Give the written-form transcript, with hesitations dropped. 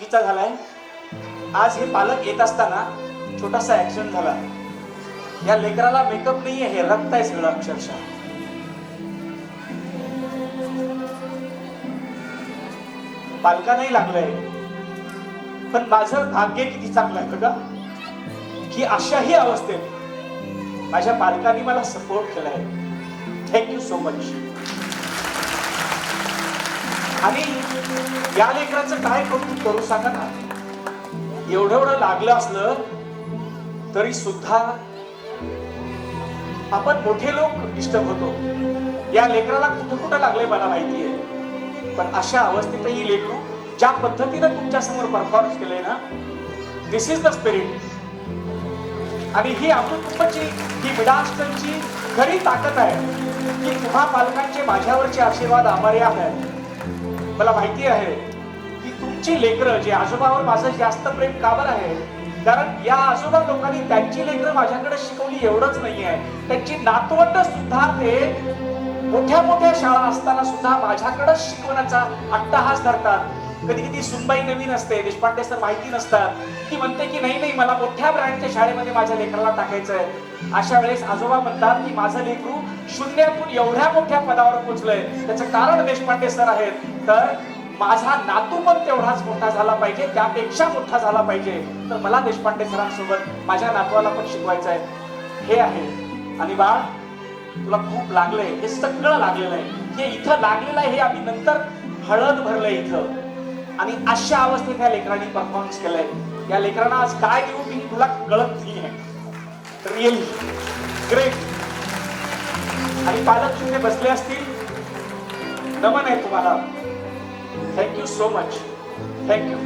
चुकीचा झालाय. आज हे पालक येत असताना छोटासा ऍक्सिडेंट झाला. या लेकराला मेकअप नाहीये, हे रक्त आहे सगळं अक्षरशः. पालकांनाही लागलंय. पण माझं भाग्य किती चांगलं आहे बघा, की अशाही अवस्थेत माझ्या पालकांनी मला सपोर्ट केलाय. Thank you so much. आणि या लेकराचं काय करू सांगा ना. एवढं लागलं असलं तरी सुद्धा आपण मोठे लोक डिस्टर्ब होतो. या लेकराला कुठं लागले मला माहिती आहे. पण अशा अवस्थेतही लेकरू ज्या पद्धतीने तुमच्या समोर परफॉर्मन्स केलंय ना, दिस इज द स्पिरिट. आणि ही अमृतची, ही मिडास्टनची खरी ताकद आहे की तुम्हा पालकांचे माझ्यावरचे आशीर्वाद अमर्याद आहेत. मला माहिती आहे की तुमची लेकरं, जे आजोबावर माझं जास्त प्रेम का बरं आहे, कारण या आजोबा लोकांनी त्यांची लेकरं माझ्याकडे शिकवली एवढंच नाही आहे, त्यांची नातवंड सुद्धा ते मोठ्या मोठ्या शाळा असताना सुद्धा माझ्याकडे शिकवण्याचा अट्टहास धरतात. कधी कधी सुनबाई नवीन असते, देशपांडे सर माहिती नसतात, ती म्हणते की नाही मला मोठ्या ब्रँडच्या शाळेमध्ये माझ्या लेकराला टाकायचंय. अशा वेळेस आजोबा म्हणतात की माझं लेकरू शून्यातून एवढ्या मोठ्या पदावर पोहोचलंय, त्याचं कारण देशपांडे सर आहेत. तर माझा नातू पण तेवढाच मोठा झाला पाहिजे, त्यापेक्षा मोठा झाला पाहिजे. तर मला देशपांडे सरांसोबत माझ्या नातवाला पण शिकवायचं आहे. हे आहे. आणि बाळ, तुला खूप लागलंय, हे सगळं लागलेलं आहे. हे इथं लागलेलं आहे, हे आम्ही नंतर हळद भरलंय इथं. आणि अशा अवस्थेत या लेकरांनी परफॉर्मन्स केलंय. या लेकरांना आज काय देऊ मी तुला कळत नाहीये. Really great. आणि पालक तुम्ही बसले असतील, नमन आहे तुम्हाला. Thank you so much. थँक्यू.